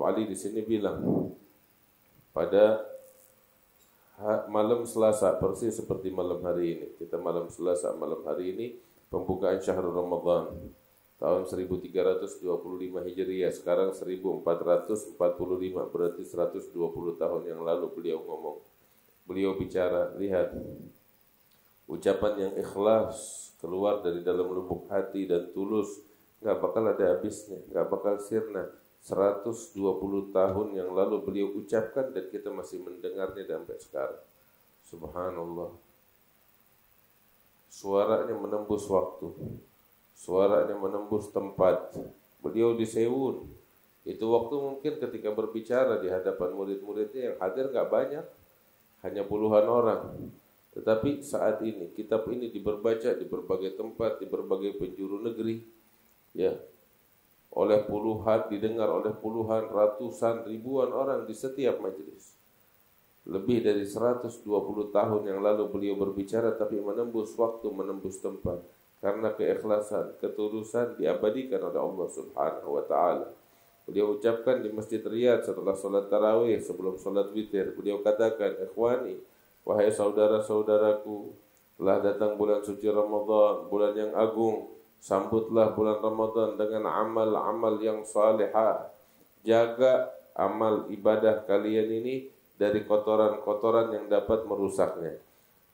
Ali di sini bilang pada malam Selasa persis seperti malam hari ini. Kita malam Selasa malam hari ini pembukaan Syahrul Ramadan tahun 1325 Hijriah, sekarang 1445, berarti 120 tahun yang lalu beliau ngomong. Beliau bicara, lihat ucapan yang ikhlas keluar dari dalam lubuk hati dan tulus, enggak bakal ada habisnya, enggak bakal sirna. 120 tahun yang lalu beliau ucapkan dan kita masih mendengarnya sampai sekarang. Subhanallah. Suaranya menembus waktu. Suaranya menembus tempat. Beliau di Seoul. Itu waktu mungkin ketika berbicara di hadapan murid-muridnya yang hadir enggak banyak, hanya puluhan orang. Tetapi saat ini kitab ini dibaca di berbagai tempat, di berbagai penjuru negeri, ya, oleh puluhan, didengar oleh puluhan, ratusan, ribuan orang di setiap majelis. Lebih dari 120 tahun yang lalu beliau berbicara, tapi menembus waktu, menembus tempat. Karena keikhlasan, ketulusan diabadikan oleh Allah Subhanahu wa Ta'ala. Beliau ucapkan di Masjid Riyadh setelah salat tarawih, sebelum salat witir. Beliau katakan, ikhwani, wahai saudara-saudaraku, telah datang bulan suci Ramadan, bulan yang agung. Sambutlah bulan Ramadan dengan amal-amal yang salihah. Jaga amal ibadah kalian ini dari kotoran-kotoran yang dapat merusaknya.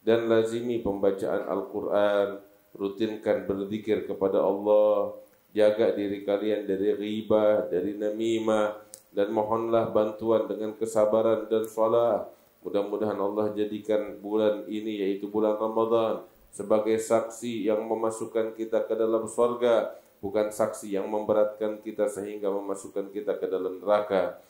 Dan lazimi pembacaan Al-Quran, rutinkan berzikir kepada Allah, jaga diri kalian dari ghibah, dari namimah, dan mohonlah bantuan dengan kesabaran dan salat. Mudah-mudahan Allah jadikan bulan ini, yaitu bulan Ramadan, sebagai saksi yang memasukkan kita ke dalam surga, bukan saksi yang memberatkan kita sehingga memasukkan kita ke dalam neraka.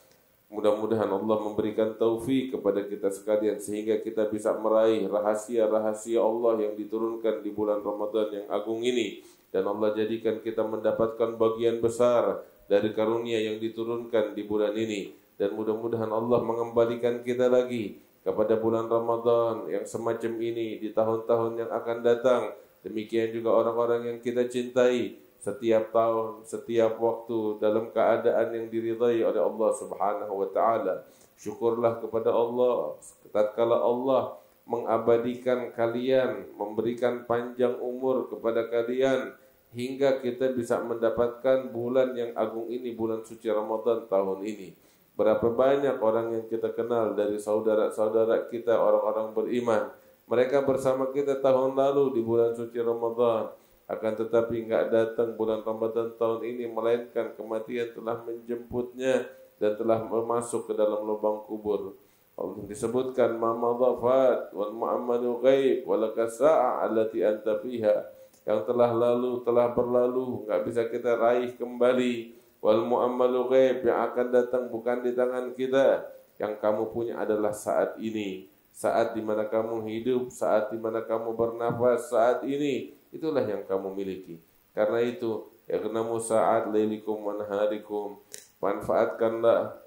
Mudah-mudahan Allah memberikan taufik kepada kita sekalian sehingga kita bisa meraih rahasia-rahasia Allah yang diturunkan di bulan Ramadan yang agung ini, dan Allah jadikan kita mendapatkan bagian besar dari karunia yang diturunkan di bulan ini, dan mudah-mudahan Allah mengembalikan kita lagi kepada bulan Ramadan yang semacam ini di tahun-tahun yang akan datang. Demikian juga orang-orang yang kita cintai setiap tahun, setiap waktu dalam keadaan yang diridai oleh Allah Subhanahu wa Ta'ala. Syukurlah kepada Allah tatkala Allah mengabadikan kalian, memberikan panjang umur kepada kalian hingga kita bisa mendapatkan bulan yang agung ini, bulan suci Ramadan tahun ini. Berapa banyak orang yang kita kenal dari saudara-saudara kita, orang-orang beriman. Mereka bersama kita tahun lalu di bulan suci Ramadan. Akan tetapi enggak datang bulan Ramadan tahun ini, melainkan kematian telah menjemputnya dan telah masuk ke dalam lubang kubur. Allah disebutkan ma madafat wal mu'ammalu ghaib walaka sa'a allati anta fiha. Yang telah lalu telah berlalu, enggak bisa kita raih kembali. Wal mu'ammalu ghaib, yang akan datang bukan di tangan kita. Yang kamu punya adalah saat ini, saat di mana kamu hidup, saat di mana kamu bernafas, saat ini, itulah yang kamu miliki. Karena itu, ighnamu sa'at lailikum wa naharikum, manfaatkanlah,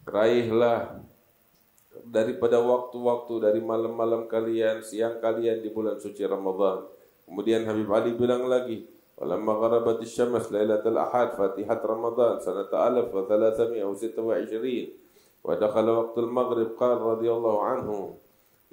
raihlah daripada waktu-waktu dari malam-malam kalian, siang kalian di bulan suci Ramadan. Kemudian Habib Ali bilang lagi, walamma gharabatis syams lailatul ahad fatihat Ramadan sanata 1326 wa dakhala waqtul maghrib qala radhiyallahu anhu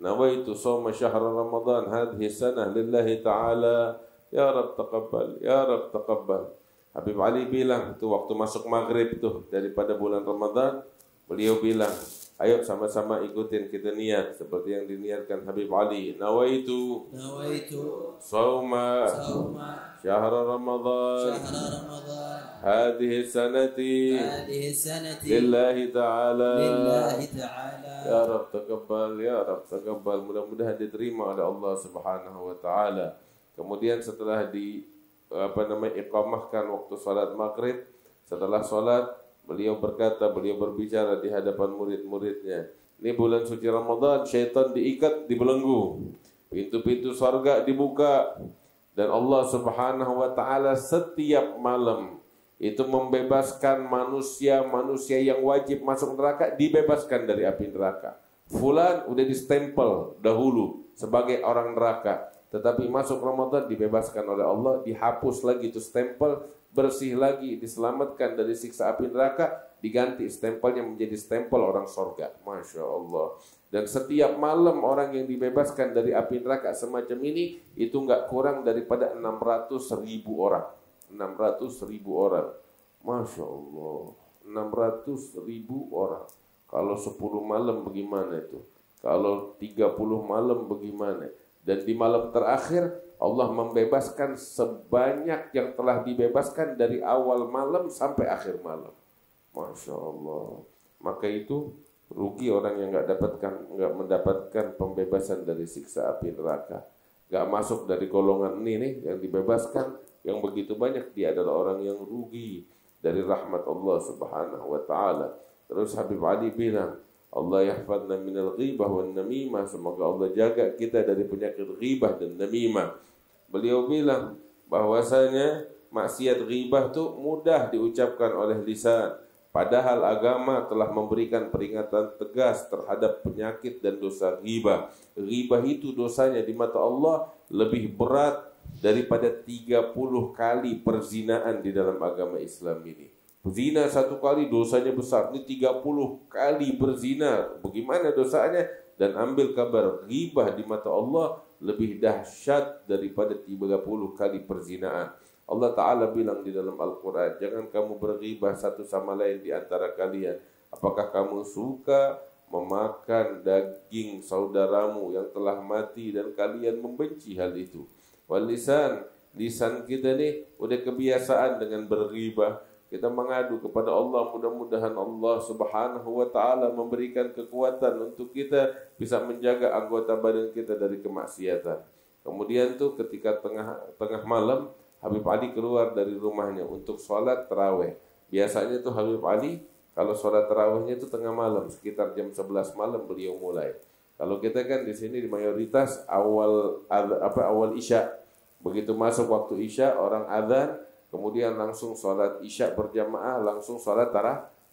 nawaitu shawma syahr Ramadan hadhihi sanah lillahi ta'ala ya rab taqabbal ya rab taqabbal. Habib Ali bilang itu waktu masuk maghrib tuh daripada bulan Ramadan, beliau bilang, ayo sama-sama ikutin kita niat seperti yang diniatkan Habib Ali. Nawaitu sauma syahr Ramadan hadhihi sanati lillahi ta'ala ya Rabb taqabbal ya Rabb taqabbal. Mudah-mudahan diterima oleh Allah Subhanahu wa Ta'ala. Kemudian setelah iqamahkan waktu salat maghrib, setelah salat beliau berkata, beliau berbicara di hadapan murid-muridnya. Ini bulan suci Ramadan, syaitan diikat, dibelenggu. Pintu-pintu surga dibuka. Dan Allah Subhanahu wa Ta'ala setiap malam itu membebaskan manusia-manusia yang wajib masuk neraka, dibebaskan dari api neraka. Fulan udah distempel dahulu sebagai orang neraka, tetapi masuk Ramadan dibebaskan oleh Allah, dihapus lagi itu stempel, bersih lagi, diselamatkan dari siksa api neraka, diganti stempelnya menjadi stempel orang surga. Masya Allah. Dan setiap malam orang yang dibebaskan dari api neraka semacam ini itu nggak kurang daripada 600.000 orang. 600.000 orang. Masya Allah. 600.000 orang. Kalau 10 malam bagaimana itu? Kalau 30 malam bagaimana? Dan di malam terakhir Allah membebaskan sebanyak yang telah dibebaskan dari awal malam sampai akhir malam. Masya Allah. Maka itu rugi orang yang nggak mendapatkan pembebasan dari siksa api neraka. Nggak masuk dari golongan ini nih yang dibebaskan, yang begitu banyak, dia adalah orang yang rugi dari rahmat Allah Subhanahu wa taala. Terus Habib Ali bilang, Allah yahfadna minal ghibah wan namimah, semoga Allah jaga kita dari penyakit ghibah dan namimah. Beliau bilang bahwasanya maksiat ghibah itu mudah diucapkan oleh lisan. Padahal agama telah memberikan peringatan tegas terhadap penyakit dan dosa ghibah. Ghibah itu dosanya di mata Allah lebih berat daripada 30 kali perzinaan di dalam agama Islam ini. Berzina 1 kali dosanya besar, ini 30 kali berzina. Bagaimana dosanya? Dan ambil kabar, ghibah di mata Allah lebih dahsyat daripada 30 kali perzinaan. Allah Ta'ala bilang di dalam Al-Quran, jangan kamu berghibah satu sama lain di antara kalian. Apakah kamu suka memakan daging saudaramu yang telah mati dan kalian membenci hal itu? Wal lisan kita nih udah kebiasaan dengan berghibah. Kita mengadu kepada Allah, mudah-mudahan Allah Subhanahu wa taala memberikan kekuatan untuk kita bisa menjaga anggota badan kita dari kemaksiatan. Kemudian tuh ketika tengah malam Habib Ali keluar dari rumahnya untuk sholat tarawih. Biasanya tuh Habib Ali kalau sholat tarawihnya itu tengah malam, sekitar jam 11 malam beliau mulai. Kalau kita kan di sini di mayoritas awal isya. Begitu masuk waktu isya orang adzan, kemudian langsung sholat isya berjamaah, langsung sholat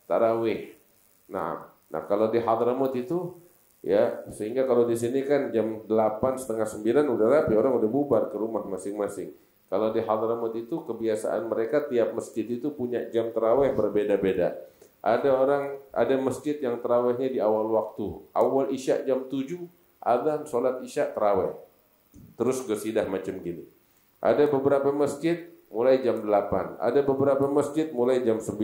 tarawih. Nah kalau di Hadramut itu ya, sehingga kalau di sini kan jam 8 setengah 9 udah rapi, orang udah bubar ke rumah masing-masing. Kalau di Hadramut itu kebiasaan mereka tiap masjid itu punya jam tarawih berbeda-beda. Ada masjid yang tarawihnya di awal waktu. Awal isya jam 7, adzan sholat isya tarawih. Terus qasidah macam gini. Ada beberapa masjid mulai jam 8, ada beberapa masjid mulai jam 9,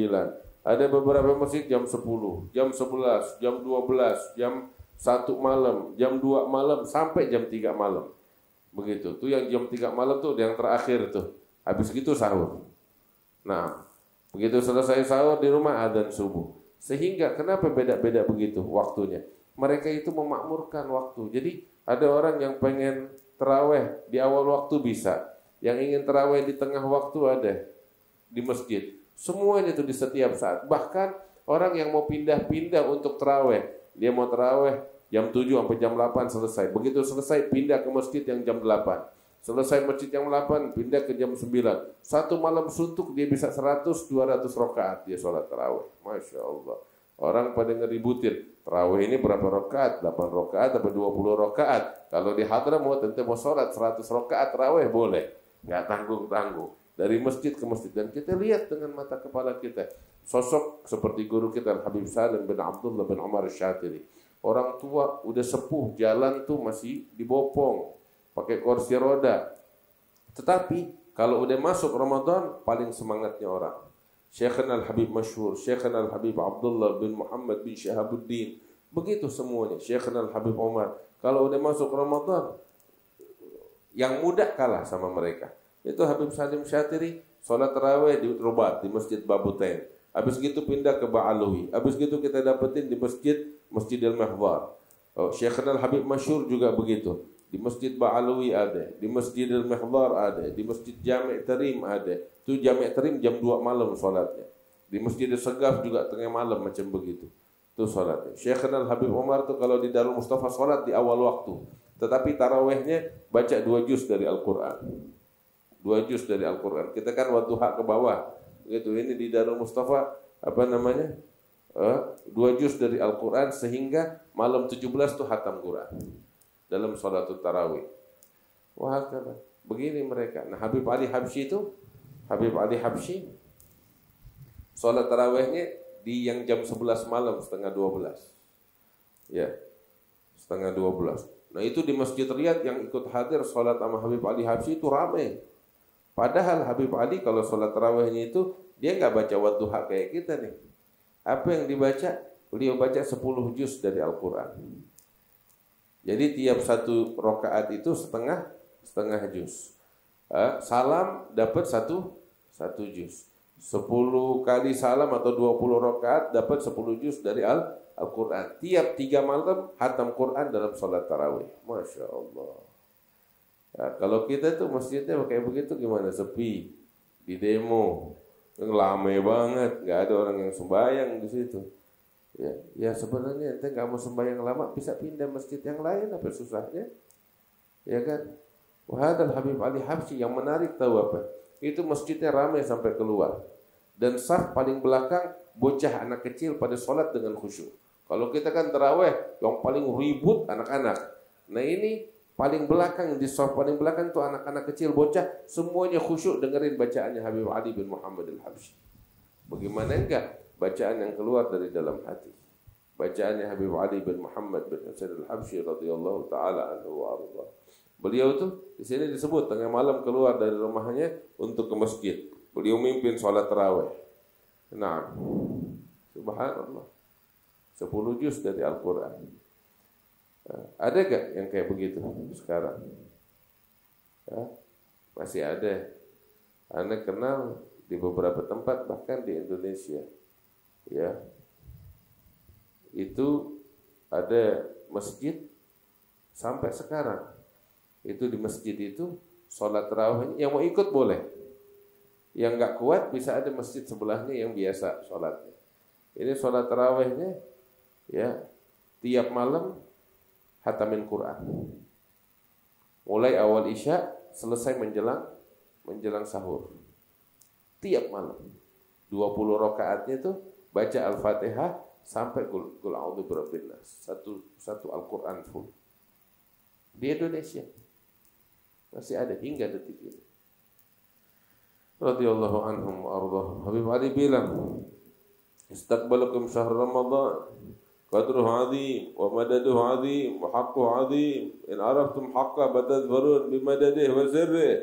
ada beberapa masjid jam 10, jam 11, jam 12, jam 1 malam, jam 2 malam sampai jam 3 malam. Begitu. Tuh yang jam 3 malam tuh yang terakhir tuh. Habis gitu sahur. Nah, begitu selesai sahur di rumah adzan subuh. Sehingga kenapa beda-beda begitu waktunya? Mereka itu memakmurkan waktu. Jadi ada orang yang pengen tarawih di awal waktu bisa. Yang ingin tarawih di tengah waktu ada di masjid. Semuanya itu di setiap saat. Bahkan orang yang mau pindah-pindah untuk tarawih, dia mau tarawih jam 7 sampai jam 8 selesai. Begitu selesai pindah ke masjid yang jam 8. Selesai masjid yang 8 pindah ke jam 9. Satu malam suntuk dia bisa 100-200 rakaat dia sholat tarawih. Masya Allah. Orang pada ngeributin, tarawih ini berapa rakaat? 8 rakaat atau 20 rakaat? Kalau di Hadramut tentu mau sholat 100 rakaat tarawih boleh. Nggak tanggung-tanggung. Dari masjid ke masjid. Dan kita lihat dengan mata kepala kita. Sosok seperti guru kita Habib Salim bin Abdullah bin Umar Syatiri. Orang tua udah sepuh, jalan tuh masih dibopong, pakai kursi roda. Tetapi kalau udah masuk Ramadan, paling semangatnya orang. Syekhana Al-Habib Masyhur, Syekhana Al-Habib Abdullah bin Muhammad bin Syahabuddin. Begitu semuanya, Syekhana Al-Habib Umar. Kalau udah masuk Ramadan, yang muda kalah sama mereka. Itu Habib Salim Syatiri, sholat tarawih di Rubat, di Masjid Babutain. Habis gitu pindah ke Ba'alawi. Habis gitu kita dapetin di Masjidil Mahbar. Syekhana Al-Habib Masyhur juga begitu. Di Masjid Ba'alawi ada, di Masjidil Mahbar ada, di Masjid Jami' Tarim ada. Itu Jami' Tarim jam 2 malam sholatnya. Di Masjidil Segaf juga tengah malam macam begitu. Itu sholatnya. Syekhana Al-Habib Umar tuh kalau di Darul Mustafa sholat di awal waktu. Tetapi tarawihnya baca 2 juz dari Al-Quran. 2 juz dari Al-Quran. Kita kan wadduha ke bawah. Gitu, ini di Darul Mustafa 2 juz dari Al-Quran sehingga malam 17 tuh khatam Quran dalam sholatul tarawih. Wah, begini mereka. Nah, Habib Ali Habsyi sholat tarawihnya di yang jam 11 malam, setengah 12. Ya, setengah 12. Nah itu di Masjid Riyadh yang ikut hadir sholat sama Habib Ali Habsyi itu ramai. Padahal Habib Ali kalau sholat tarawihnya itu dia nggak baca wadduha kayak kita nih. Apa yang dibaca? Beliau baca 10 juz dari Al-Quran. Jadi tiap satu rakaat itu setengah juz. Salam dapat satu juz. 10 kali salam atau 20 rakaat dapat 10 juz dari Al-Quran. Tiap 3 malam hatam Quran dalam sholat tarawih. Masya Allah. Nah, kalau kita tuh masjidnya kayak begitu gimana? Sepi, di demo, lame banget, nggak ada orang yang sembahyang di situ. Ya sebenarnya ente nggak mau sembahyang lama bisa pindah masjid yang lain, apa susahnya? Ya kan? Wahadal Habib Ali Habsyi yang menarik tahu apa? Itu masjidnya ramai sampai keluar. Dan saf paling belakang bocah anak kecil pada sholat dengan khusyuk. Kalau kita kan tarawih yang paling ribut anak-anak. Nah ini paling belakang, di saf paling belakang tuh anak-anak kecil bocah semuanya khusyuk dengerin bacaannya Habib Ali bin Muhammad al-Habsyi. Bagaimana enggak bacaan yang keluar dari dalam hati? Bacaannya Habib Ali bin Muhammad bin Hasan al-Habsyi radhiyallahu taala anhu wa arda. Beliau tuh di sini disebut tengah malam keluar dari rumahnya untuk ke masjid. Beliau mimpin sholat tarawih. Nah, subhanallah. 10 juz dari Al-Quran. Ada gak yang kayak begitu sekarang? Ya, masih ada. Anda kenal di beberapa tempat bahkan di Indonesia. Ya, itu ada masjid sampai sekarang. Itu di masjid itu sholat tarawih yang mau ikut boleh. Yang nggak kuat bisa ada masjid sebelahnya yang biasa sholatnya. Ini sholat tarawihnya ya tiap malam hatamin Quran. Mulai awal isya selesai menjelang sahur. Tiap malam 20 rakaatnya itu baca Al-Fatihah sampai qul a'udzu birabbin nas. Satu Al-Quran full. Di Indonesia masih ada hingga detik ini. Radhiyallahu anhum wa ardhahum. Habib Ali bilang, "Istaqbalakum syahr Ramadan, qadruhu 'azim wa madaduhu 'azim wa haqquhu 'azim. In araftum haqqa batadhurun bi madadihi wa sirrihi.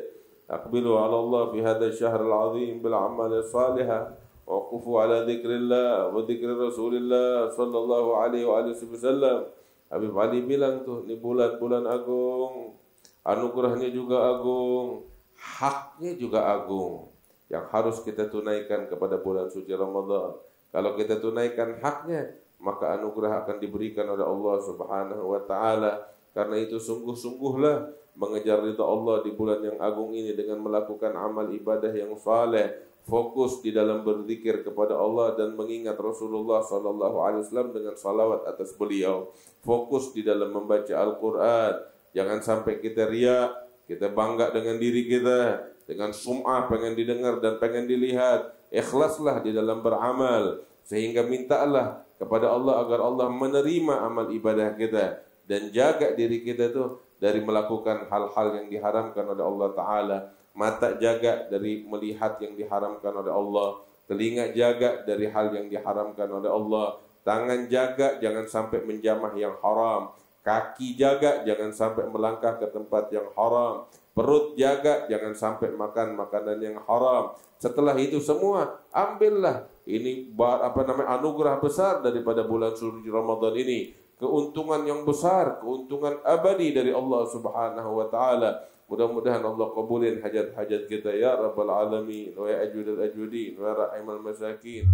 Aqbilu 'ala Allah fi hadha asy-syahr al-'azim bil 'amali salihah wa qufu 'ala dzikrillah wa dzikri Rasulillah sallallahu alaihi wa alihi wasallam." Habib Ali bilang tuh, ini bulan-bulan agung, anugerahnya juga agung, haknya juga agung yang harus kita tunaikan kepada bulan suci Ramadan. Kalau kita tunaikan haknya, maka anugerah akan diberikan oleh Allah Subhanahu wa taala. Karena itu sungguh-sungguhlah mengejar ridha Allah di bulan yang agung ini dengan melakukan amal ibadah yang saleh, fokus di dalam berzikir kepada Allah dan mengingat Rasulullah sallallahu alaihi wasallam dengan salawat atas beliau. Fokus di dalam membaca Al-Qur'an. Jangan sampai kita riya, kita bangga dengan diri kita, dengan sum'ah pengen didengar dan pengen dilihat. Ikhlaslah di dalam beramal, sehingga mintalah kepada Allah agar Allah menerima amal ibadah kita, dan jaga diri kita tuh dari melakukan hal-hal yang diharamkan oleh Allah Ta'ala. Mata jaga dari melihat yang diharamkan oleh Allah, telinga jaga dari hal yang diharamkan oleh Allah, tangan jaga jangan sampai menjamah yang haram, kaki jaga jangan sampai melangkah ke tempat yang haram, perut jaga jangan sampai makan makanan yang haram. Setelah itu semua ambillah ini anugerah besar daripada bulan suci Ramadan ini, keuntungan yang besar, keuntungan abadi dari Allah Subhanahu wa taala. Mudah-mudahan Allah kabulin hajat-hajat kita ya Rabbal Alamin wa ya Ajwadal Ajwadin wa ya Rahimal Masakin.